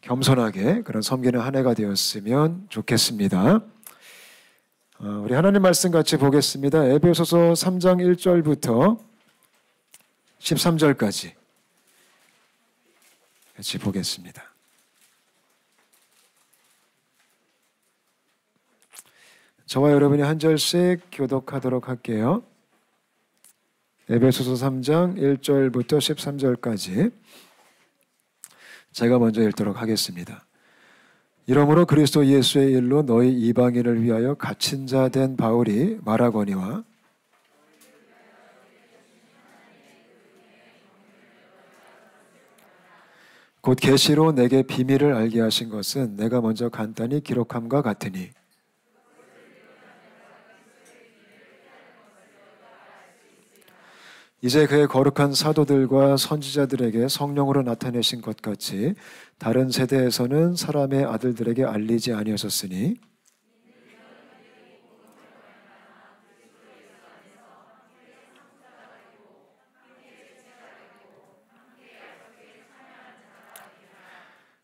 겸손하게 그런 섬기는 한 해가 되었으면 좋겠습니다. 우리 하나님 말씀 같이 보겠습니다. 에베소서 3장 1절부터 13절까지 같이 보겠습니다. 저와 여러분이 한 절씩 교독하도록 할게요. 에베소서 3장 1절부터 13절까지 제가 먼저 읽도록 하겠습니다. 이러므로 그리스도 예수의 일로 너희 이방인을 위하여 갇힌 자 된 바울이 말하거니와 곧 계시로 내게 비밀을 알게 하신 것은 내가 먼저 간단히 기록함과 같으니 이제 그의 거룩한 사도들과 선지자들에게 성령으로 나타내신 것 같이 다른 세대에서는 사람의 아들들에게 알리지 아니하셨으니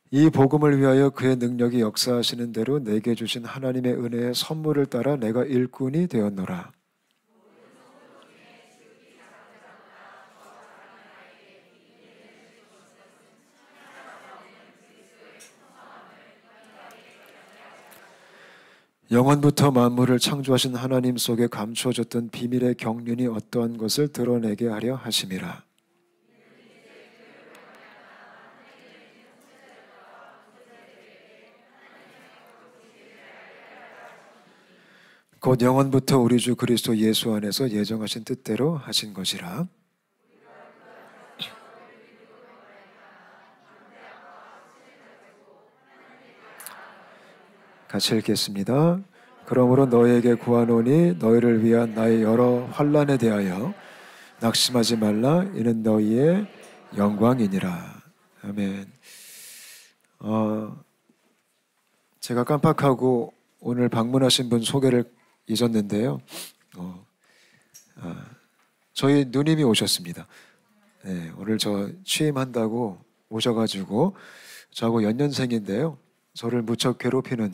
이 복음을 위하여 그의 능력이 역사하시는 대로 내게 주신 하나님의 은혜의 선물을 따라 내가 일꾼이 되었노라. 영원부터 만물을 창조하신 하나님 속에 감추어졌던 비밀의 경륜이 어떠한 것을 드러내게 하려 하심이라. 곧 영원부터 우리 주 그리스도 예수 안에서 예정하신 뜻대로 하신 것이라. 같이 읽겠습니다. 그러므로 너희에게 구하노니 너희를 위한 나의 여러 환난에 대하여 낙심하지 말라. 이는 너희의 영광이니라. 아멘. 제가 깜빡하고 오늘 방문하신 분 소개를 잊었는데요. 저희 누님이 오셨습니다. 네, 오늘 저 취임한다고 오셔가지고 저하고 연년생인데요. 저를 무척 괴롭히는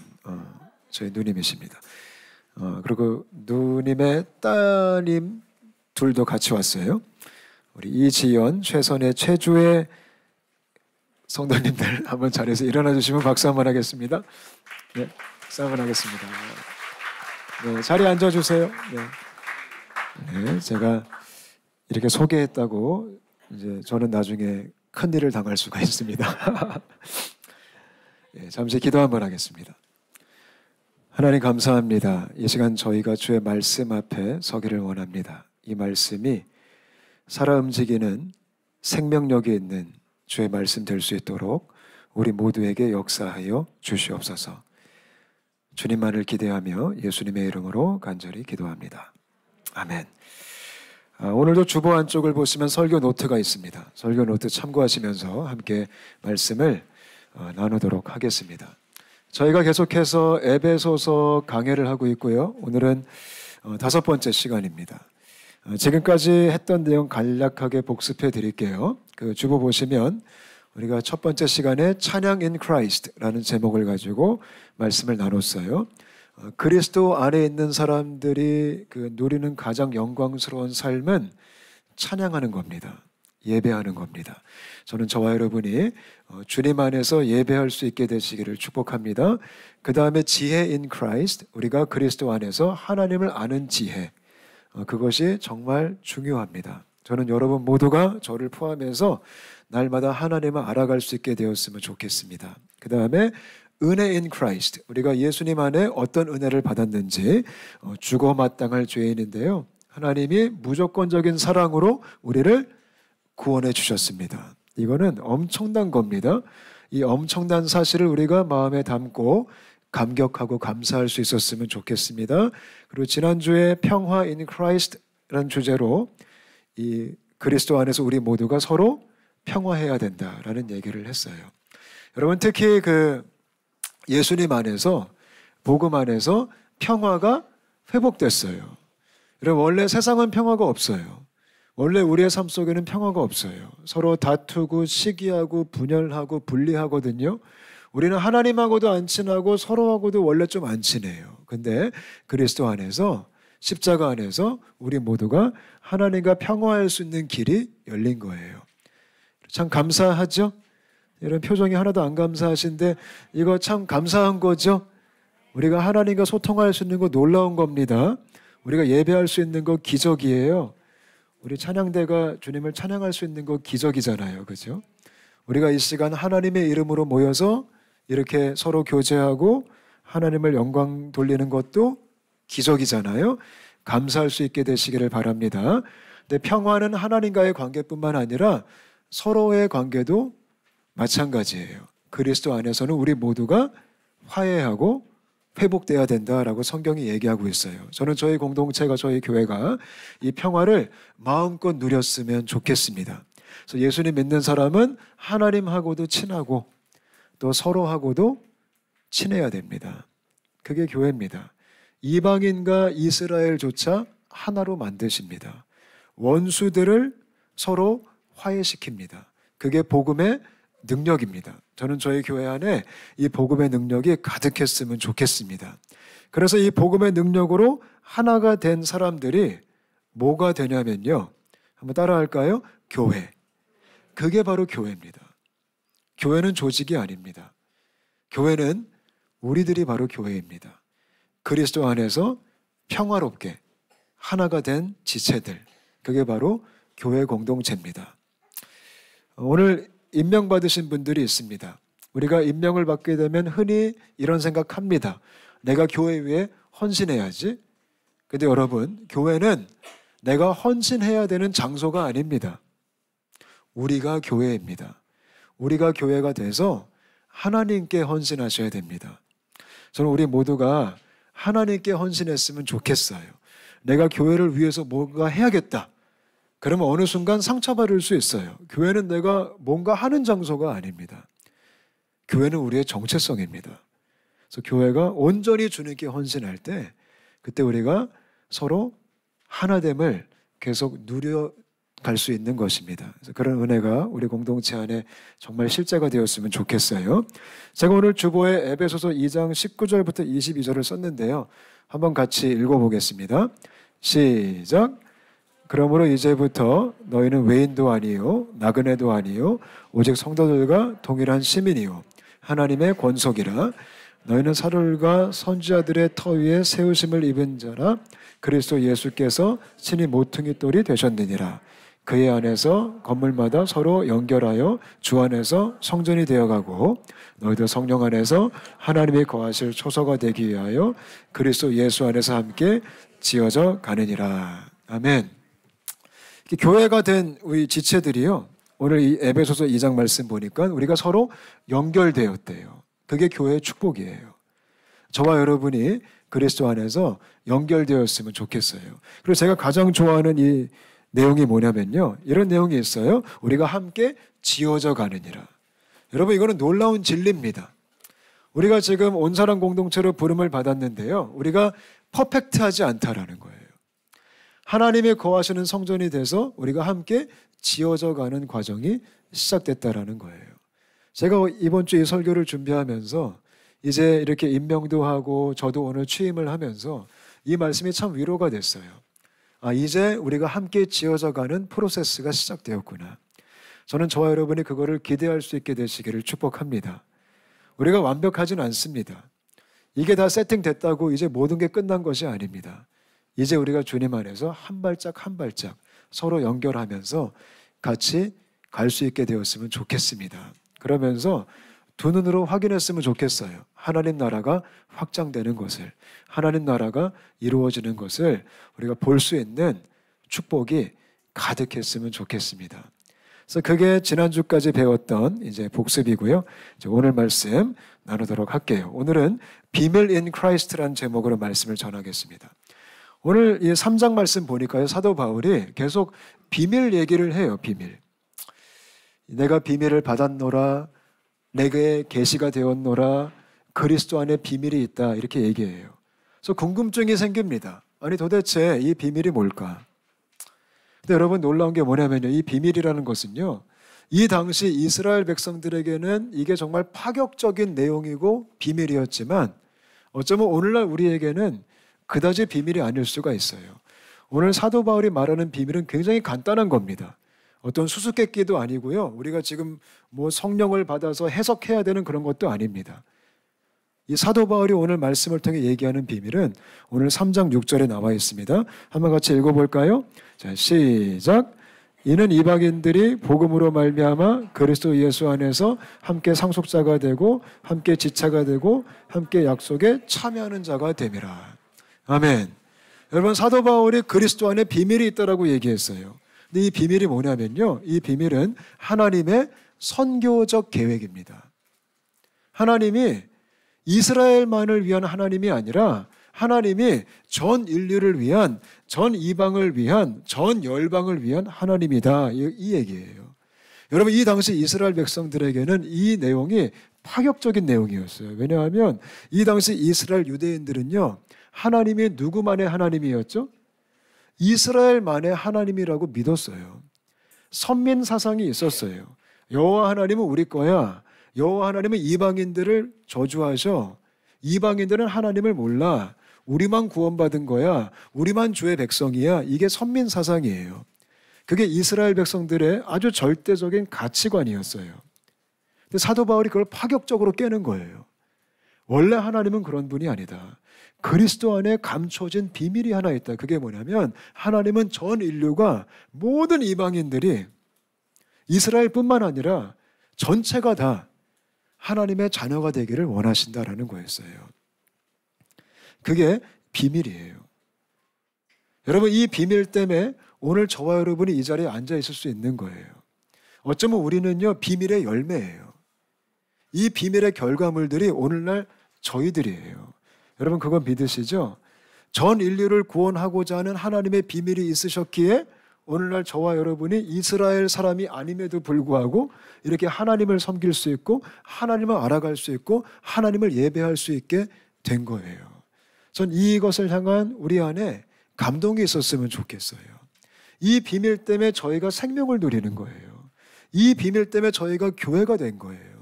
저희 누님이십니다. 그리고 누님의 따님 둘도 같이 왔어요. 우리 이지연, 최선의, 최주의 성도님들 한번 자리에서 일어나 주시면 박수 한번 하겠습니다. 네, 박수 한번 하겠습니다. 네, 자리에 앉아주세요. 네, 제가 이렇게 소개했다고 이제 저는 나중에 큰 일을 당할 수가 있습니다. 네, 잠시 기도 한번 하겠습니다. 하나님 감사합니다. 이 시간 저희가 주의 말씀 앞에 서기를 원합니다. 이 말씀이 살아 움직이는 생명력이 있는 주의 말씀 될 수 있도록 우리 모두에게 역사하여 주시옵소서. 주님만을 기대하며 예수님의 이름으로 간절히 기도합니다. 아멘. 오늘도 주보 안쪽을 보시면 설교 노트가 있습니다. 설교 노트 참고하시면서 함께 말씀을 나누도록 하겠습니다. 저희가 계속해서 에베소서 강해를 하고 있고요. 오늘은 5번째 시간입니다. 지금까지 했던 내용 간략하게 복습해 드릴게요. 그 주보 보시면 우리가 첫 번째 시간에 찬양 in Christ라는 제목을 가지고 말씀을 나눴어요. 그리스도 안에 있는 사람들이 그 누리는 가장 영광스러운 삶은 찬양하는 겁니다. 예배하는 겁니다. 저는 저와 여러분이 주님 안에서 예배할 수 있게 되시기를 축복합니다. 그 다음에 지혜 in Christ, 우리가 그리스도 안에서 하나님을 아는 지혜, 그것이 정말 중요합니다. 저는 여러분 모두가 저를 포함해서 날마다 하나님을 알아갈 수 있게 되었으면 좋겠습니다. 그 다음에 은혜 in Christ, 우리가 예수님 안에 어떤 은혜를 받았는지, 죽어 마땅할 죄인인데요, 하나님이 무조건적인 사랑으로 우리를 구원해 주셨습니다. 이거는 엄청난 겁니다. 이 엄청난 사실을 우리가 마음에 담고 감격하고 감사할 수 있었으면 좋겠습니다. 그리고 지난주에 평화 in Christ라는 주제로 이 그리스도 안에서 우리 모두가 서로 평화해야 된다라는 얘기를 했어요. 여러분 특히 그 예수님 안에서, 복음 안에서 평화가 회복됐어요. 여러분 원래 세상은 평화가 없어요. 원래 우리의 삶 속에는 평화가 없어요. 서로 다투고 시기하고 분열하고 분리하거든요. 우리는 하나님하고도 안 친하고 서로하고도 원래 좀 안 친해요. 근데 그리스도 안에서 십자가 안에서 우리 모두가 하나님과 평화할 수 있는 길이 열린 거예요. 참 감사하죠? 이런 표정이 하나도 안 감사하신데 이거 참 감사한 거죠? 우리가 하나님과 소통할 수 있는 거 놀라운 겁니다. 우리가 예배할 수 있는 거 기적이에요. 우리 찬양대가 주님을 찬양할 수 있는 거 기적이잖아요. 그죠? 우리가 이 시간 하나님의 이름으로 모여서 이렇게 서로 교제하고 하나님을 영광 돌리는 것도 기적이잖아요. 감사할 수 있게 되시기를 바랍니다. 근데 평화는 하나님과의 관계뿐만 아니라 서로의 관계도 마찬가지예요. 그리스도 안에서는 우리 모두가 화해하고 회복돼야 된다라고 성경이 얘기하고 있어요. 저는 저희 공동체가, 저희 교회가 이 평화를 마음껏 누렸으면 좋겠습니다. 그래서 예수님 믿는 사람은 하나님하고도 친하고 또 서로하고도 친해야 됩니다. 그게 교회입니다. 이방인과 이스라엘조차 하나로 만드십니다. 원수들을 서로 화해시킵니다. 그게 복음의 능력입니다. 저는 저희 교회 안에 이 복음의 능력이 가득했으면 좋겠습니다. 그래서 이 복음의 능력으로 하나가 된 사람들이 뭐가 되냐면요. 한번 따라할까요? 교회. 그게 바로 교회입니다. 교회는 조직이 아닙니다. 교회는 우리들이 바로 교회입니다. 그리스도 안에서 평화롭게 하나가 된 지체들. 그게 바로 교회 공동체입니다. 오늘 임명받으신 분들이 있습니다. 우리가 임명을 받게 되면 흔히 이런 생각합니다. 내가 교회 위해 헌신해야지. 근데 여러분, 교회는 내가 헌신해야 되는 장소가 아닙니다. 우리가 교회입니다. 우리가 교회가 돼서 하나님께 헌신하셔야 됩니다. 저는 우리 모두가 하나님께 헌신했으면 좋겠어요. 내가 교회를 위해서 뭔가 해야겠다. 그러면 어느 순간 상처받을 수 있어요. 교회는 내가 뭔가 하는 장소가 아닙니다. 교회는 우리의 정체성입니다. 그래서 교회가 온전히 주님께 헌신할 때 그때 우리가 서로 하나됨을 계속 누려갈 수 있는 것입니다. 그래서 그런 은혜가 우리 공동체 안에 정말 실제가 되었으면 좋겠어요. 제가 오늘 주보에 에베소서 2장 19절부터 22절을 썼는데요. 한번 같이 읽어보겠습니다. 시작. 그러므로 이제부터 너희는 외인도 아니요 나그네도 아니요 오직 성도들과 동일한 시민이요 하나님의 권속이라. 너희는 사울과 선지자들의 터 위에 세우심을 입은 자라. 그리스도 예수께서 친히 모퉁이 돌이 되셨느니라. 그의 안에서 건물마다 서로 연결하여 주 안에서 성전이 되어가고 너희도 성령 안에서 하나님이 거하실 초소가 되기 위하여 그리스도 예수 안에서 함께 지어져 가느니라. 아멘. 교회가 된 우리 지체들이요, 오늘 이 에베소서 2장 말씀 보니까 우리가 서로 연결되었대요. 그게 교회의 축복이에요. 저와 여러분이 그리스도 안에서 연결되었으면 좋겠어요. 그리고 제가 가장 좋아하는 이 내용이 뭐냐면요, 이런 내용이 있어요. 우리가 함께 지어져 가느니라. 여러분, 이거는 놀라운 진리입니다. 우리가 지금 온 사람 공동체로 부름을 받았는데요, 우리가 퍼펙트하지 않다라는 거예요. 하나님의 거하시는 성전이 돼서 우리가 함께 지어져 가는 과정이 시작됐다라는 거예요. 제가 이번 주 이 설교를 준비하면서 이제 이렇게 임명도 하고 저도 오늘 취임을 하면서 이 말씀이 참 위로가 됐어요. 아, 이제 우리가 함께 지어져 가는 프로세스가 시작되었구나. 저는 저와 여러분이 그거를 기대할 수 있게 되시기를 축복합니다. 우리가 완벽하진 않습니다. 이게 다 세팅됐다고 이제 모든 게 끝난 것이 아닙니다. 이제 우리가 주님 안에서 한 발짝 한 발짝 서로 연결하면서 같이 갈 수 있게 되었으면 좋겠습니다. 그러면서 두 눈으로 확인했으면 좋겠어요. 하나님 나라가 확장되는 것을, 하나님 나라가 이루어지는 것을 우리가 볼 수 있는 축복이 가득했으면 좋겠습니다. 그래서 그게 지난주까지 배웠던 이제 복습이고요. 이제 오늘 말씀 나누도록 할게요. 오늘은 비밀 인 크라이스트라는 제목으로 말씀을 전하겠습니다. 오늘 이 3장 말씀 보니까요, 사도 바울이 계속 비밀 얘기를 해요. 비밀. 내가 비밀을 받았노라, 내게 계시가 되었노라, 그리스도 안에 비밀이 있다, 이렇게 얘기해요. 그래서 궁금증이 생깁니다. 아니 도대체 이 비밀이 뭘까? 근데 여러분, 놀라운 게 뭐냐면요, 이 비밀이라는 것은요, 이 당시 이스라엘 백성들에게는 이게 정말 파격적인 내용이고 비밀이었지만 어쩌면 오늘날 우리에게는 그다지 비밀이 아닐 수가 있어요. 오늘 사도 바울이 말하는 비밀은 굉장히 간단한 겁니다. 어떤 수수께끼도 아니고요. 우리가 지금 뭐 성령을 받아서 해석해야 되는 그런 것도 아닙니다. 이 사도 바울이 오늘 말씀을 통해 얘기하는 비밀은 오늘 3장 6절에 나와 있습니다. 한번 같이 읽어볼까요? 자, 시작. 이는 이방인들이 복음으로 말미암아 그리스도 예수 안에서 함께 상속자가 되고 함께 지체가 되고 함께 약속에 참여하는 자가 됨이라. 아멘. 여러분, 사도 바울이 그리스도 안에 비밀이 있다라고 얘기했어요. 근데 이 비밀이 뭐냐면요, 이 비밀은 하나님의 선교적 계획입니다. 하나님이 이스라엘만을 위한 하나님이 아니라 하나님이 전 인류를 위한, 전 이방을 위한, 전 열방을 위한 하나님이다, 이 얘기예요. 여러분, 이 당시 이스라엘 백성들에게는 이 내용이 파격적인 내용이었어요. 왜냐하면 이 당시 이스라엘 유대인들은요, 하나님이 누구만의 하나님이었죠? 이스라엘만의 하나님이라고 믿었어요. 선민 사상이 있었어요. 여호와 하나님은 우리 거야. 여호와 하나님은 이방인들을 저주하셔. 이방인들은 하나님을 몰라. 우리만 구원받은 거야. 우리만 주의 백성이야. 이게 선민 사상이에요. 그게 이스라엘 백성들의 아주 절대적인 가치관이었어요. 근데 사도 바울이 그걸 파격적으로 깨는 거예요. 원래 하나님은 그런 분이 아니다. 그리스도 안에 감춰진 비밀이 하나 있다. 그게 뭐냐면 하나님은 전 인류가, 모든 이방인들이, 이스라엘뿐만 아니라 전체가 다 하나님의 자녀가 되기를 원하신다라는 거였어요. 그게 비밀이에요. 여러분, 이 비밀 때문에 오늘 저와 여러분이 이 자리에 앉아 있을 수 있는 거예요. 어쩌면 우리는요, 비밀의 열매예요. 이 비밀의 결과물들이 오늘날 저희들이에요. 여러분, 그건 믿으시죠? 전 인류를 구원하고자 하는 하나님의 비밀이 있으셨기에 오늘날 저와 여러분이 이스라엘 사람이 아님에도 불구하고 이렇게 하나님을 섬길 수 있고 하나님을 알아갈 수 있고 하나님을 예배할 수 있게 된 거예요. 전 이것을 향한 우리 안에 감동이 있었으면 좋겠어요. 이 비밀 때문에 저희가 생명을 누리는 거예요. 이 비밀 때문에 저희가 교회가 된 거예요.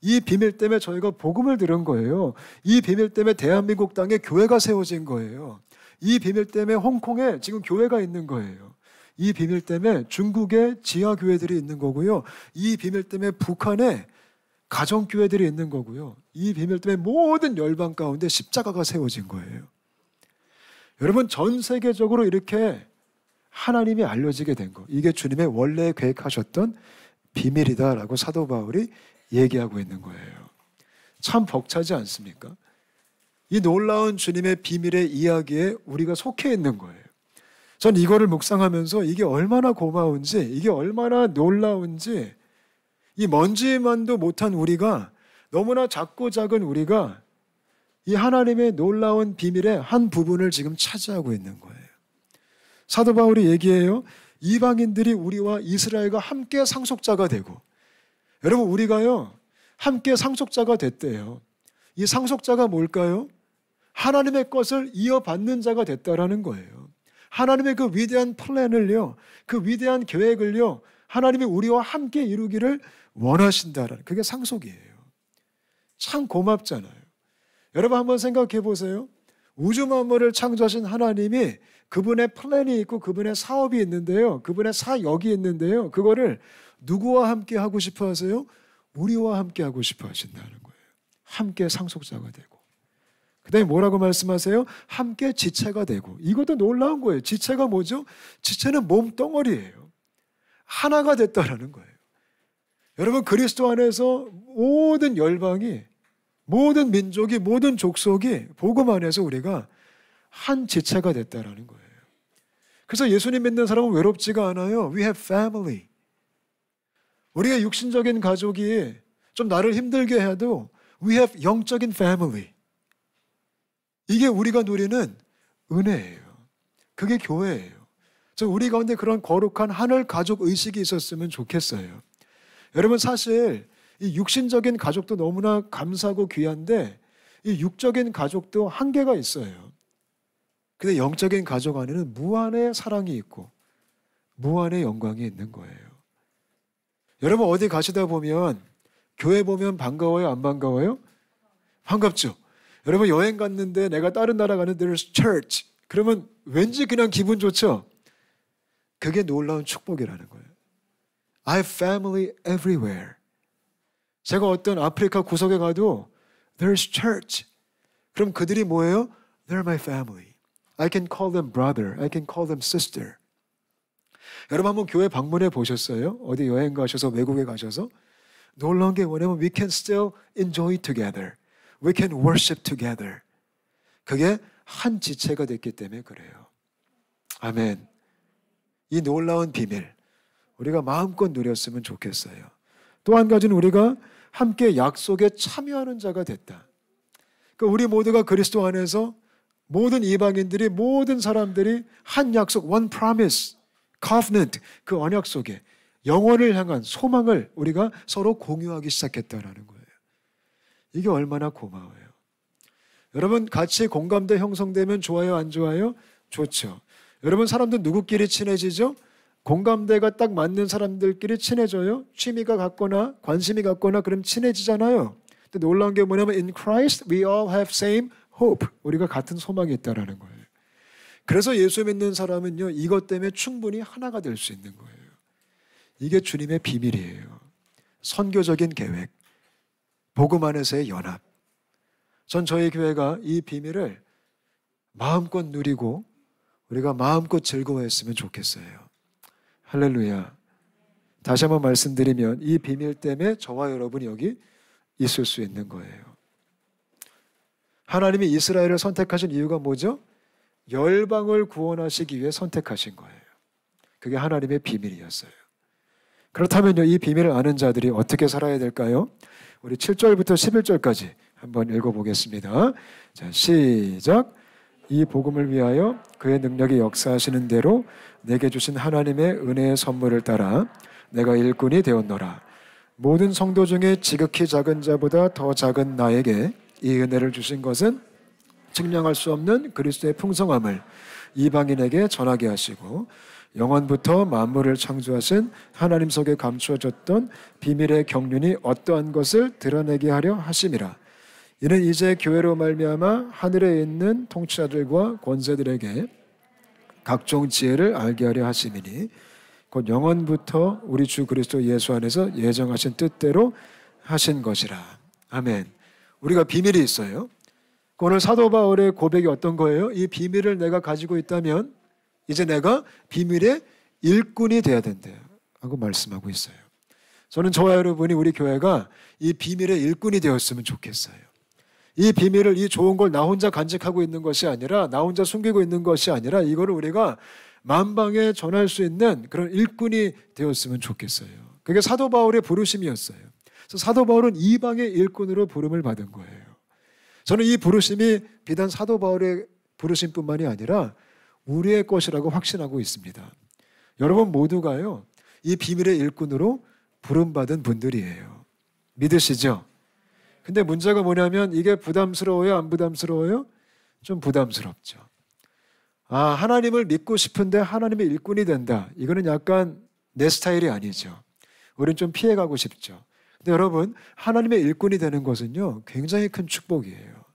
이 비밀 때문에 저희가 복음을 들은 거예요. 이 비밀 때문에 대한민국 땅에 교회가 세워진 거예요. 이 비밀 때문에 홍콩에 지금 교회가 있는 거예요. 이 비밀 때문에 중국에 지하교회들이 있는 거고요. 이 비밀 때문에 북한에 가정교회들이 있는 거고요. 이 비밀 때문에 모든 열방 가운데 십자가가 세워진 거예요. 여러분, 전 세계적으로 이렇게 하나님이 알려지게 된 거, 이게 주님의 원래 계획하셨던 비밀이다라고 사도 바울이 얘기하고 있는 거예요. 참 벅차지 않습니까? 이 놀라운 주님의 비밀의 이야기에 우리가 속해 있는 거예요. 전 이거를 묵상하면서 이게 얼마나 고마운지, 이게 얼마나 놀라운지, 이 먼지만도 못한 우리가, 너무나 작고 작은 우리가 이 하나님의 놀라운 비밀의 한 부분을 지금 차지하고 있는 거예요. 사도 바울이 얘기해요. 이방인들이 우리와 이스라엘과 함께 상속자가 되고, 여러분, 우리가요 함께 상속자가 됐대요. 이 상속자가 뭘까요? 하나님의 것을 이어받는 자가 됐다라는 거예요. 하나님의 그 위대한 플랜을요, 그 위대한 계획을요, 하나님이 우리와 함께 이루기를 원하신다라는, 그게 상속이에요. 참 고맙잖아요. 여러분, 한번 생각해 보세요. 우주 만물을 창조하신 하나님이, 그분의 플랜이 있고 그분의 사업이 있는데요, 그분의 사역이 있는데요, 그거를 누구와 함께 하고 싶어 하세요? 우리와 함께 하고 싶어 하신다는 거예요. 함께 상속자가 되고, 그 다음에 뭐라고 말씀하세요? 함께 지체가 되고. 이것도 놀라운 거예요. 지체가 뭐죠? 지체는 몸덩어리예요. 하나가 됐다라는 거예요. 여러분, 그리스도 안에서 모든 열방이, 모든 민족이, 모든 족속이 복음 안에서 우리가 한 지체가 됐다라는 거예요. 그래서 예수님 믿는 사람은 외롭지가 않아요. We have family. 우리가 육신적인 가족이 좀 나를 힘들게 해도 we have 영적인 family. 이게 우리가 누리는 은혜예요. 그게 교회예요. 우리 가운데 그런 거룩한 하늘 가족 의식이 있었으면 좋겠어요. 여러분, 사실 이 육신적인 가족도 너무나 감사하고 귀한데 이 육적인 가족도 한계가 있어요. 근데 영적인 가족 안에는 무한의 사랑이 있고 무한의 영광이 있는 거예요. 여러분 어디 가시다 보면 교회 보면 반가워요? 안 반가워요? 반갑죠. 여러분 여행 갔는데 내가 다른 나라 가는데 there's church. 그러면 왠지 그냥 기분 좋죠. 그게 놀라운 축복이라는 거예요. I have family everywhere. 제가 어떤 아프리카 구석에 가도 there's church. 그럼 그들이 뭐예요? They're my family. I can call them brother. I can call them sister. 여러분 한번 교회 방문해 보셨어요? 어디 여행 가셔서 외국에 가셔서? 놀라운 게 뭐냐면 we can still enjoy together. We can worship together. 그게 한 지체가 됐기 때문에 그래요. 아멘. 이 놀라운 비밀 우리가 마음껏 누렸으면 좋겠어요. 또 한 가지는 우리가 함께 약속에 참여하는 자가 됐다. 그러니까 우리 모두가 그리스도 안에서 모든 이방인들이 모든 사람들이 한 약속, one promise, covenant, 그 언약 속에 영원을 향한 소망을 우리가 서로 공유하기 시작했다는 거예요. 이게 얼마나 고마워요. 여러분 같이 공감대 형성되면 좋아요, 안 좋아요? 좋죠. 여러분 사람들 누구끼리 친해지죠? 공감대가 딱 맞는 사람들끼리 친해져요. 취미가 같거나 관심이 같거나 그럼 친해지잖아요. 근데 놀라운 게 뭐냐면 in Christ we all have same hope. 우리가 같은 소망이 있다라는 거예요. 그래서 예수 믿는 사람은요 이것 때문에 충분히 하나가 될 수 있는 거예요. 이게 주님의 비밀이에요. 선교적인 계획, 복음 안에서의 연합. 전 저희 교회가 이 비밀을 마음껏 누리고 우리가 마음껏 즐거워했으면 좋겠어요. 할렐루야. 다시 한번 말씀드리면 이 비밀 때문에 저와 여러분이 여기 있을 수 있는 거예요. 하나님이 이스라엘을 선택하신 이유가 뭐죠? 열방을 구원하시기 위해 선택하신 거예요. 그게 하나님의 비밀이었어요. 그렇다면요, 이 비밀을 아는 자들이 어떻게 살아야 될까요? 우리 7절부터 11절까지 한번 읽어보겠습니다. 자, 시작. 이 복음을 위하여 그의 능력이 역사하시는 대로 내게 주신 하나님의 은혜의 선물을 따라 내가 일꾼이 되었노라. 모든 성도 중에 지극히 작은 자보다 더 작은 나에게 이 은혜를 주신 것은 측량할 수 없는 그리스도의 풍성함을 이방인에게 전하게 하시고 영원부터 만물을 창조하신 하나님 속에 감추어졌던 비밀의 경륜이 어떠한 것을 드러내게 하려 하심이라. 이는 이제 교회로 말미암아 하늘에 있는 통치자들과 권세들에게 각종 지혜를 알게 하려 하심이니 곧 영원부터 우리 주 그리스도 예수 안에서 예정하신 뜻대로 하신 것이라. 아멘. 우리가 비밀이 있어요. 오늘 사도 바울의 고백이 어떤 거예요? 이 비밀을 내가 가지고 있다면 이제 내가 비밀의 일꾼이 돼야 된대요 하고 말씀하고 있어요. 저는 저와 여러분이 우리 교회가 이 비밀의 일꾼이 되었으면 좋겠어요. 이 비밀을, 이 좋은 걸 나 혼자 간직하고 있는 것이 아니라, 나 혼자 숨기고 있는 것이 아니라 이거를 우리가 만방에 전할 수 있는 그런 일꾼이 되었으면 좋겠어요. 그게 사도 바울의 부르심이었어요. 그래서 사도 바울은 이방의 일꾼으로 부름을 받은 거예요. 저는 이 부르심이 비단 사도 바울의 부르심뿐만이 아니라 우리의 것이라고 확신하고 있습니다. 여러분 모두가요, 이 비밀의 일꾼으로 부름받은 분들이에요. 믿으시죠? 근데 문제가 뭐냐면 이게 부담스러워요? 안 부담스러워요? 좀 부담스럽죠. 아, 하나님을 믿고 싶은데 하나님의 일꾼이 된다. 이거는 약간 내 스타일이 아니죠. 우리는 좀 피해가고 싶죠. 근데 여러분, 하나님의 일꾼이 되는 것은요, 굉장히 큰 축복이에요.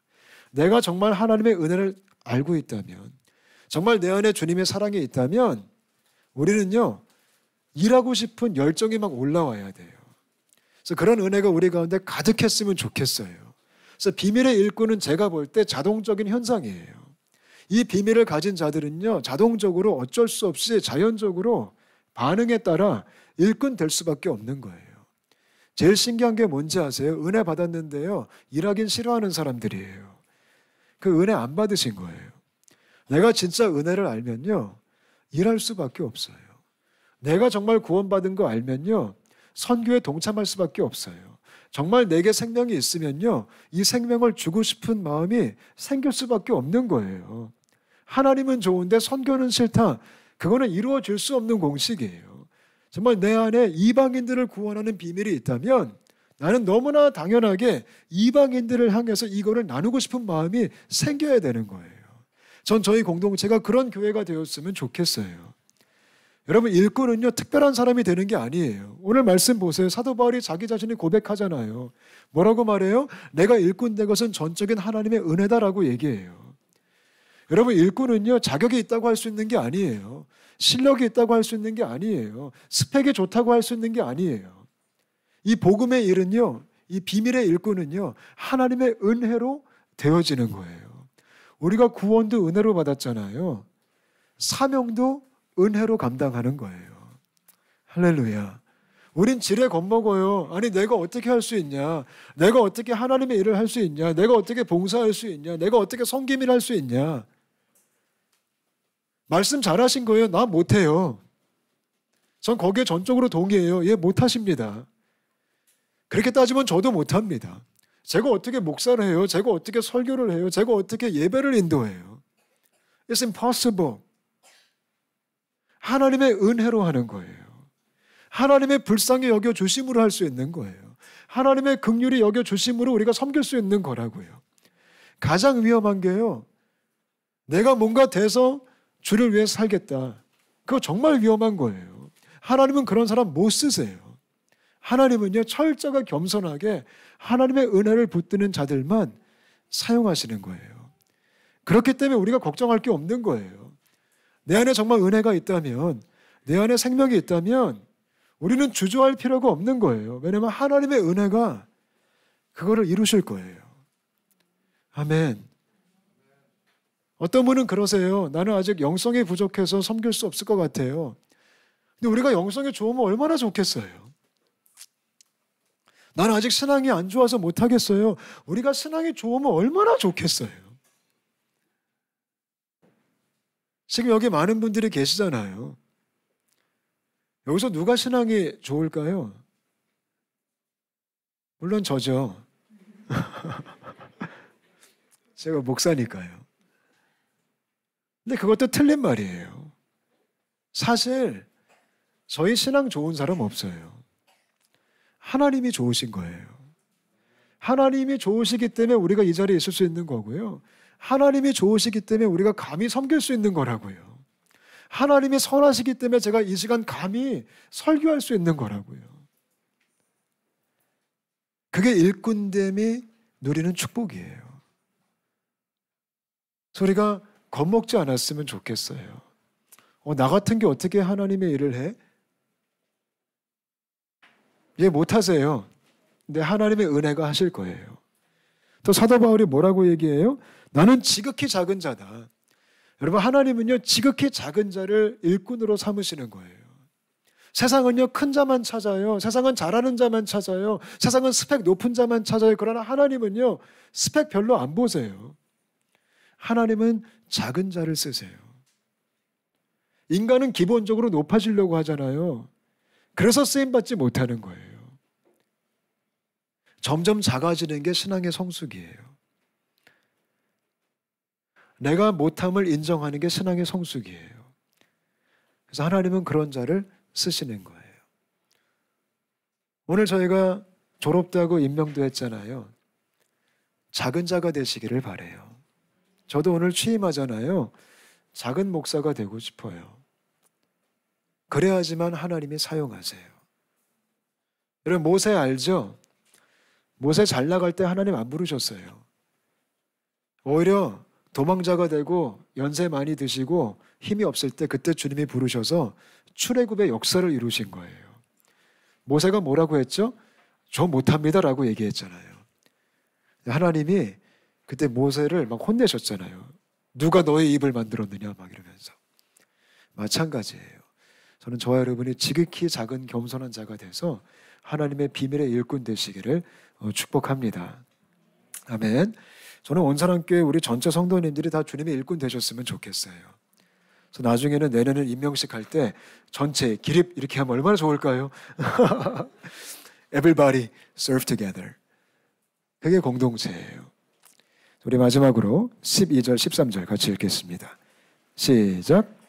내가 정말 하나님의 은혜를 알고 있다면, 정말 내 안에 주님의 사랑이 있다면 우리는요, 일하고 싶은 열정이 막 올라와야 돼요. 그래서 그런 은혜가 우리 가운데 가득했으면 좋겠어요. 그래서 비밀의 일꾼은 제가 볼 때 자동적인 현상이에요. 이 비밀을 가진 자들은요, 자동적으로 어쩔 수 없이 자연적으로 반응에 따라 일꾼 될 수밖에 없는 거예요. 제일 신기한 게 뭔지 아세요? 은혜 받았는데요, 일하긴 싫어하는 사람들이에요. 그 은혜 안 받으신 거예요. 내가 진짜 은혜를 알면요, 일할 수밖에 없어요. 내가 정말 구원받은 거 알면요, 선교에 동참할 수밖에 없어요. 정말 내게 생명이 있으면요, 이 생명을 주고 싶은 마음이 생길 수밖에 없는 거예요. 하나님은 좋은데 선교는 싫다. 그거는 이루어질 수 없는 공식이에요. 정말 내 안에 이방인들을 구원하는 비밀이 있다면 나는 너무나 당연하게 이방인들을 향해서 이거를 나누고 싶은 마음이 생겨야 되는 거예요. 전 저희 공동체가 그런 교회가 되었으면 좋겠어요. 여러분, 일꾼은요 특별한 사람이 되는 게 아니에요. 오늘 말씀 보세요. 사도 바울이 자기 자신이 고백하잖아요. 뭐라고 말해요? 내가 일꾼 된 것은 전적인 하나님의 은혜다라고 얘기해요. 여러분, 일꾼은요 자격이 있다고 할 수 있는 게 아니에요. 실력이 있다고 할 수 있는 게 아니에요. 스펙이 좋다고 할 수 있는 게 아니에요. 이 복음의 일은요, 이 비밀의 일꾼은요 하나님의 은혜로 되어지는 거예요. 우리가 구원도 은혜로 받았잖아요. 사명도 은혜로 감당하는 거예요. 할렐루야. 우린 지레 겁먹어요. 아니 내가 어떻게 할 수 있냐? 내가 어떻게 하나님의 일을 할 수 있냐? 내가 어떻게 봉사할 수 있냐? 내가 어떻게 섬김을 할 수 있냐? 말씀 잘하신 거예요. 나 못해요. 전 거기에 전적으로 동의해요. 예, 못하십니다. 그렇게 따지면 저도 못합니다. 제가 어떻게 목사를 해요? 제가 어떻게 설교를 해요? 제가 어떻게 예배를 인도해요? It's impossible. 하나님의 은혜로 하는 거예요. 하나님의 불쌍히 여겨 주심으로 할 수 있는 거예요. 하나님의 긍휼히 여겨 주심으로 우리가 섬길 수 있는 거라고요. 가장 위험한 게요, 내가 뭔가 돼서 주를 위해 살겠다. 그거 정말 위험한 거예요. 하나님은 그런 사람 못 쓰세요. 하나님은요 철저하게 겸손하게 하나님의 은혜를 붙드는 자들만 사용하시는 거예요. 그렇기 때문에 우리가 걱정할 게 없는 거예요. 내 안에 정말 은혜가 있다면, 내 안에 생명이 있다면 우리는 주저할 필요가 없는 거예요. 왜냐하면 하나님의 은혜가 그거를 이루실 거예요. 아멘. 어떤 분은 그러세요. 나는 아직 영성이 부족해서 섬길 수 없을 것 같아요. 근데 우리가 영성이 좋으면 얼마나 좋겠어요. 나는 아직 신앙이 안 좋아서 못하겠어요. 우리가 신앙이 좋으면 얼마나 좋겠어요. 지금 여기 많은 분들이 계시잖아요. 여기서 누가 신앙이 좋을까요? 물론 저죠. 제가 목사니까요. 근데 그것도 틀린 말이에요. 사실 저희 신앙 좋은 사람 없어요. 하나님이 좋으신 거예요. 하나님이 좋으시기 때문에 우리가 이 자리에 있을 수 있는 거고요. 하나님이 좋으시기 때문에 우리가 감히 섬길 수 있는 거라고요. 하나님이 선하시기 때문에 제가 이 시간 감히 설교할 수 있는 거라고요. 그게 일꾼됨이 누리는 축복이에요. 우리가 겁먹지 않았으면 좋겠어요. 나 같은 게 어떻게 하나님의 일을 해? 예, 못하세요. 근데 하나님의 은혜가 하실 거예요. 또 사도 바울이 뭐라고 얘기해요? 나는 지극히 작은 자다. 여러분, 하나님은요 지극히 작은 자를 일꾼으로 삼으시는 거예요. 세상은요 큰 자만 찾아요. 세상은 잘하는 자만 찾아요. 세상은 스펙 높은 자만 찾아요. 그러나 하나님은요 스펙 별로 안 보세요. 하나님은 작은 자를 쓰세요. 인간은 기본적으로 높아지려고 하잖아요. 그래서 쓰임받지 못하는 거예요. 점점 작아지는 게 신앙의 성숙이에요. 내가 못함을 인정하는 게 신앙의 성숙이에요. 그래서 하나님은 그런 자를 쓰시는 거예요. 오늘 저희가 졸업도 임명도 했잖아요. 작은 자가 되시기를 바라요. 저도 오늘 취임하잖아요. 작은 목사가 되고 싶어요. 그래야지만 하나님이 사용하세요. 여러분, 모세 알죠? 모세 잘 나갈 때 하나님 안 부르셨어요. 오히려 도망자가 되고 연세 많이 드시고 힘이 없을 때 그때 주님이 부르셔서 출애굽의 역사를 이루신 거예요. 모세가 뭐라고 했죠? 저 못합니다라고 얘기했잖아요. 하나님이 그때 모세를 막 혼내셨잖아요. 누가 너의 입을 만들었느냐 막 이러면서. 마찬가지예요. 저는 저와 여러분이 지극히 작은 겸손한 자가 돼서 하나님의 비밀의 일꾼 되시기를 축복합니다. 아멘. 저는 온사랑교회 우리 전체 성도님들이 다 주님의 일꾼 되셨으면 좋겠어요. 그래서 나중에는 내년에 임명식 할 때 전체 기립 이렇게 하면 얼마나 좋을까요? Everybody serve together. 그게 공동체예요. 우리 마지막으로 12절, 13절 같이 읽겠습니다. 시작.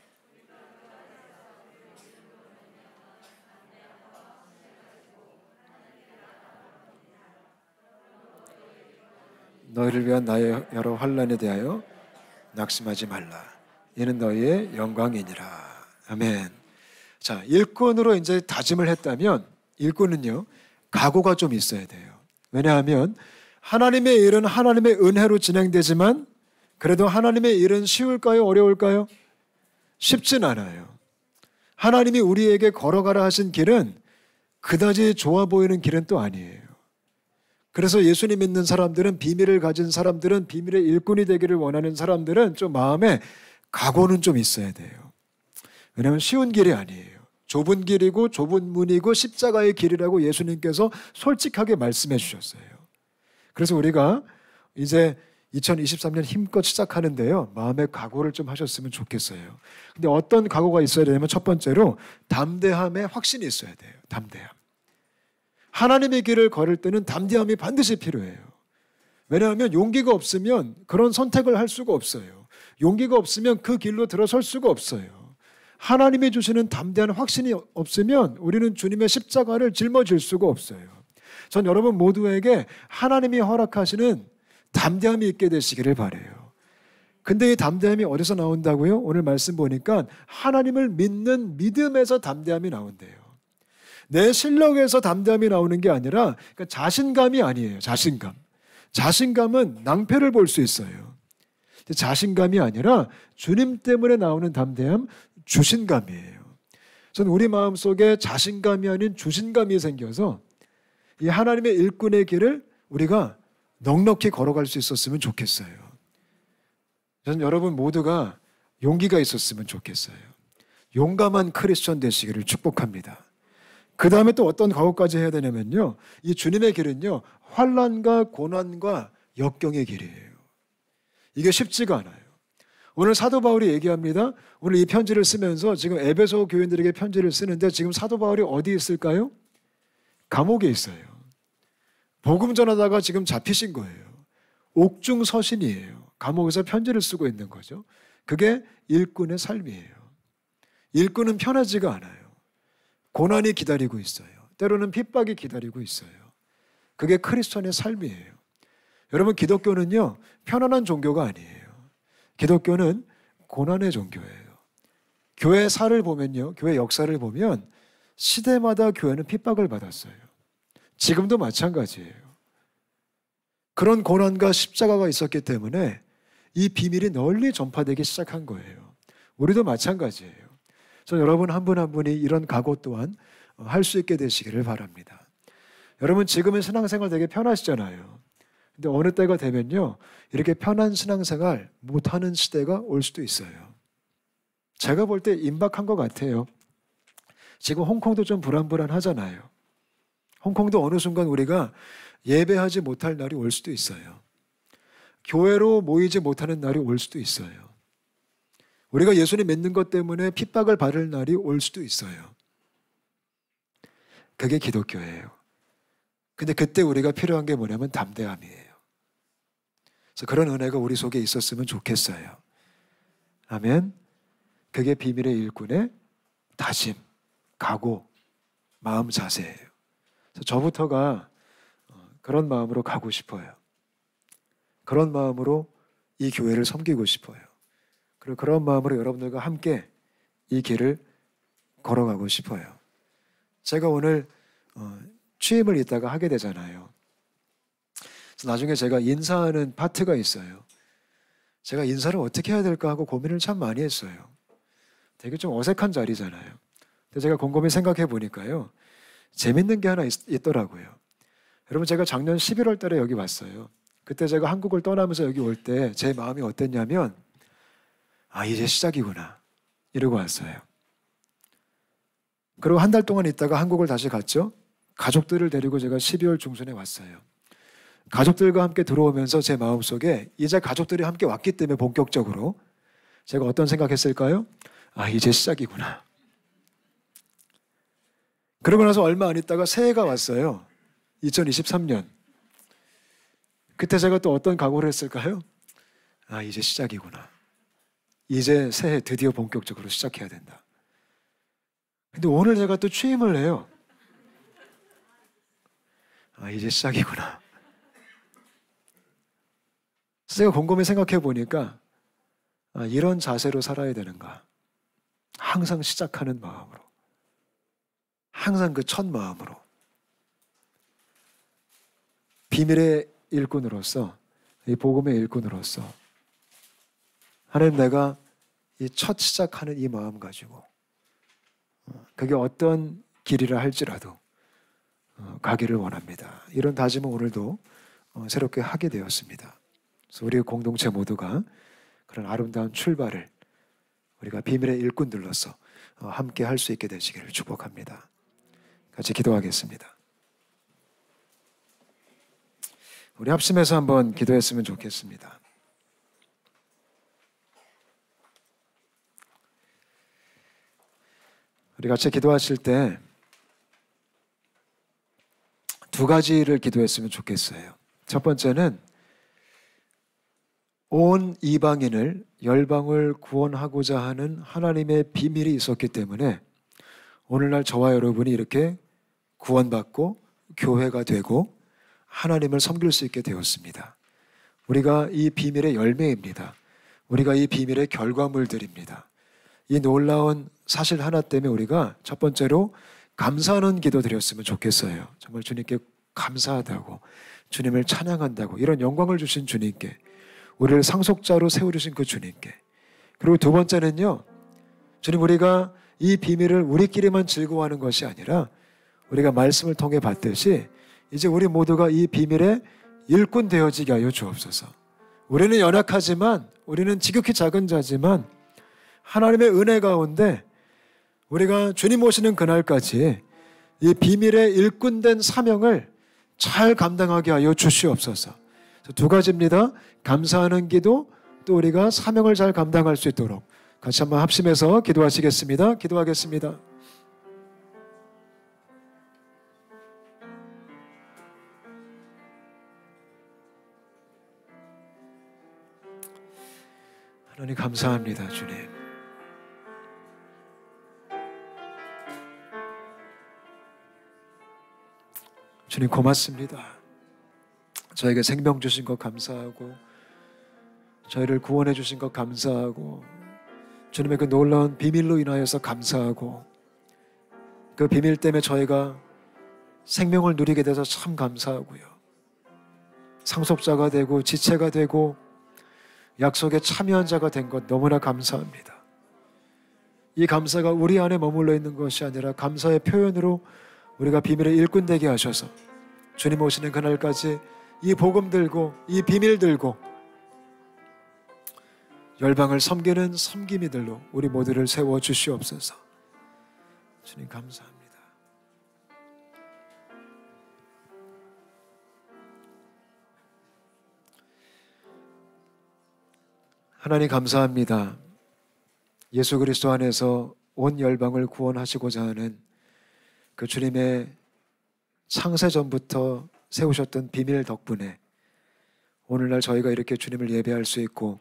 너희를 위한 나의 여러 환난에 대하여 낙심하지 말라. 이는 너희의 영광이니라. 아멘. 자, 일꾼으로 이제 다짐을 했다면 일꾼은요, 각오가 좀 있어야 돼요. 왜냐하면 하나님의 일은 하나님의 은혜로 진행되지만 그래도 하나님의 일은 쉬울까요? 어려울까요? 쉽진 않아요. 하나님이 우리에게 걸어가라 하신 길은 그다지 좋아 보이는 길은 또 아니에요. 그래서 예수님 믿는 사람들은, 비밀을 가진 사람들은, 비밀의 일꾼이 되기를 원하는 사람들은 좀 마음에 각오는 좀 있어야 돼요. 왜냐하면 쉬운 길이 아니에요. 좁은 길이고 좁은 문이고 십자가의 길이라고 예수님께서 솔직하게 말씀해 주셨어요. 그래서 우리가 이제 2023년 힘껏 시작하는데요, 마음의 각오를 좀 하셨으면 좋겠어요. 근데 어떤 각오가 있어야 되냐면 첫 번째로 담대함에 확신이 있어야 돼요. 담대함. 하나님의 길을 걸을 때는 담대함이 반드시 필요해요. 왜냐하면 용기가 없으면 그런 선택을 할 수가 없어요. 용기가 없으면 그 길로 들어설 수가 없어요. 하나님이 주시는 담대한 확신이 없으면 우리는 주님의 십자가를 짊어질 수가 없어요. 전 여러분 모두에게 하나님이 허락하시는 담대함이 있게 되시기를 바라요. 근데 이 담대함이 어디서 나온다고요? 오늘 말씀 보니까 하나님을 믿는 믿음에서 담대함이 나온대요. 내 실력에서 담대함이 나오는 게 아니라, 그러니까 자신감이 아니에요. 자신감. 자신감은 낭패를 볼 수 있어요. 자신감이 아니라 주님 때문에 나오는 담대함, 주신감이에요. 저는 우리 마음속에 자신감이 아닌 주신감이 생겨서 이 하나님의 일꾼의 길을 우리가 넉넉히 걸어갈 수 있었으면 좋겠어요. 저는 여러분 모두가 용기가 있었으면 좋겠어요. 용감한 크리스천 되시기를 축복합니다. 그 다음에 또 어떤 각오까지 해야 되냐면요, 이 주님의 길은요, 환난과 고난과 역경의 길이에요. 이게 쉽지가 않아요. 오늘 사도 바울이 얘기합니다. 오늘 이 편지를 쓰면서 지금 에베소 교인들에게 편지를 쓰는데 지금 사도 바울이 어디 있을까요? 감옥에 있어요. 복음 전하다가 지금 잡히신 거예요. 옥중서신이에요. 감옥에서 편지를 쓰고 있는 거죠. 그게 일꾼의 삶이에요. 일꾼은 편하지가 않아요. 고난이 기다리고 있어요. 때로는 핍박이 기다리고 있어요. 그게 크리스천의 삶이에요. 여러분, 기독교는요, 편안한 종교가 아니에요. 기독교는 고난의 종교예요. 교회 사를 보면요, 교회 역사를 보면 시대마다 교회는 핍박을 받았어요. 지금도 마찬가지예요. 그런 고난과 십자가가 있었기 때문에 이 비밀이 널리 전파되기 시작한 거예요. 우리도 마찬가지예요. 그래서 여러분 한 분 한 분이 이런 각오 또한 할 수 있게 되시기를 바랍니다. 여러분, 지금은 신앙생활 되게 편하시잖아요. 근데 어느 때가 되면요, 이렇게 편한 신앙생활 못하는 시대가 올 수도 있어요. 제가 볼 때 임박한 것 같아요. 지금 홍콩도 좀 불안불안하잖아요. 홍콩도 어느 순간 우리가 예배하지 못할 날이 올 수도 있어요. 교회로 모이지 못하는 날이 올 수도 있어요. 우리가 예수님 믿는 것 때문에 핍박을 받을 날이 올 수도 있어요. 그게 기독교예요. 근데 그때 우리가 필요한 게 뭐냐면 담대함이에요. 그래서 그런 은혜가 우리 속에 있었으면 좋겠어요. 아멘. 그게 비밀의 일꾼의 다짐, 각오, 마음 자세예요. 그래서 저부터가 그런 마음으로 가고 싶어요. 그런 마음으로 이 교회를 섬기고 싶어요. 그리고 그런 마음으로 여러분들과 함께 이 길을 걸어가고 싶어요. 제가 오늘 취임을 이따가 하게 되잖아요. 그래서 나중에 제가 인사하는 파트가 있어요. 제가 인사를 어떻게 해야 될까 하고 고민을 참 많이 했어요. 되게 좀 어색한 자리잖아요. 근데 제가 곰곰이 생각해 보니까요, 재밌는 게 하나 있더라고요. 여러분, 제가 작년 11월 달에 여기 왔어요. 그때 제가 한국을 떠나면서 여기 올 때 제 마음이 어땠냐면, 아, 이제 시작이구나 이러고 왔어요. 그리고 한 달 동안 있다가 한국을 다시 갔죠. 가족들을 데리고 제가 12월 중순에 왔어요. 가족들과 함께 들어오면서 제 마음속에 이제 가족들이 함께 왔기 때문에 본격적으로 제가 어떤 생각했을까요? 아, 이제 시작이구나. 그러고 나서 얼마 안 있다가 새해가 왔어요. 2023년. 그때 제가 또 어떤 각오를 했을까요? 아, 이제 시작이구나. 이제 새해 드디어 본격적으로 시작해야 된다. 근데 오늘 제가 또 취임을 해요. 아, 이제 시작이구나. 그래서 제가 곰곰이 생각해 보니까, 아, 이런 자세로 살아야 되는가. 항상 시작하는 마음으로. 항상 그 첫 마음으로 비밀의 일꾼으로서, 이 복음의 일꾼으로서 하나님, 내가 이 첫 시작하는 이 마음 가지고 그게 어떤 길이라 할지라도 가기를 원합니다. 이런 다짐을 오늘도 새롭게 하게 되었습니다. 그래서 우리 공동체 모두가 그런 아름다운 출발을 우리가 비밀의 일꾼들로서 함께 할 수 있게 되시기를 축복합니다. 같이 기도하겠습니다. 우리 합심해서 한번 기도했으면 좋겠습니다. 우리 같이 기도하실 때 두 가지를 기도했으면 좋겠어요. 첫 번째는 온 이방인을 열방을 구원하고자 하는 하나님의 비밀이 있었기 때문에 오늘날 저와 여러분이 이렇게 구원받고 교회가 되고 하나님을 섬길 수 있게 되었습니다. 우리가 이 비밀의 열매입니다. 우리가 이 비밀의 결과물들입니다. 이 놀라운 사실 하나 때문에 우리가 첫 번째로 감사하는 기도 드렸으면 좋겠어요. 정말 주님께 감사하다고, 주님을 찬양한다고, 이런 영광을 주신 주님께, 우리를 상속자로 세워주신 그 주님께. 그리고 두 번째는요, 주님, 우리가 이 비밀을 우리끼리만 즐거워하는 것이 아니라 우리가 말씀을 통해 봤듯이 이제 우리 모두가 이 비밀의 일꾼 되어지게 하여 주옵소서. 우리는 연약하지만, 우리는 지극히 작은 자지만 하나님의 은혜 가운데 우리가 주님 오시는 그날까지 이 비밀의 일꾼된 사명을 잘 감당하게 하여 주시옵소서. 두 가지입니다. 감사하는 기도, 또 우리가 사명을 잘 감당할 수 있도록 같이 한번 합심해서 기도하시겠습니다. 기도하겠습니다. 하나님 감사합니다, 주님. 주님 고맙습니다. 저에게 생명 주신 것 감사하고, 저희를 구원해 주신 것 감사하고, 주님의 그 놀라운 비밀로 인하여서 감사하고, 그 비밀 때문에 저희가 생명을 누리게 돼서 참 감사하고요. 상속자가 되고 지체가 되고 약속에 참여한 자가 된 것 너무나 감사합니다. 이 감사가 우리 안에 머물러 있는 것이 아니라 감사의 표현으로 우리가 비밀의 일꾼 되게 하셔서 주님 오시는 그날까지 이 복음 들고 이 비밀 들고 열방을 섬기는 섬김이들로 우리 모두를 세워 주시옵소서. 주님 감사합니다. 하나님 감사합니다. 예수 그리스도 안에서 온 열방을 구원하시고자 하는 그 주님의 창세전부터 세우셨던 비밀 덕분에 오늘날 저희가 이렇게 주님을 예배할 수 있고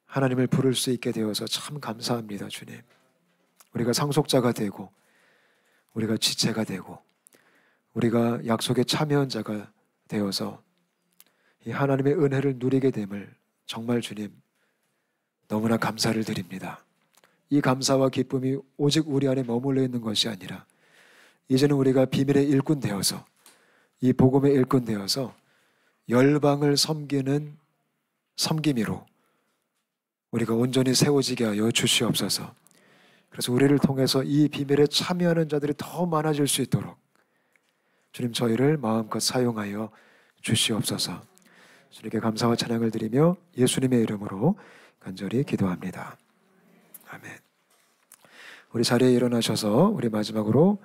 하나님을 부를 수 있게 되어서 참 감사합니다. 주님, 우리가 상속자가 되고 우리가 지체가 되고 우리가 약속에 참여한 자가 되어서 이 하나님의 은혜를 누리게 됨을 정말 주님 너무나 감사를 드립니다. 이 감사와 기쁨이 오직 우리 안에 머물러 있는 것이 아니라 이제는 우리가 비밀의 일꾼 되어서 이 복음의 일꾼 되어서 열방을 섬기는 섬김이로 우리가 온전히 세워지게 하여 주시옵소서. 그래서 우리를 통해서 이 비밀에 참여하는 자들이 더 많아질 수 있도록 주님 저희를 마음껏 사용하여 주시옵소서. 주님께 감사와 찬양을 드리며 예수님의 이름으로 간절히 기도합니다. 아멘. 우리 자리에 일어나셔서 우리 마지막으로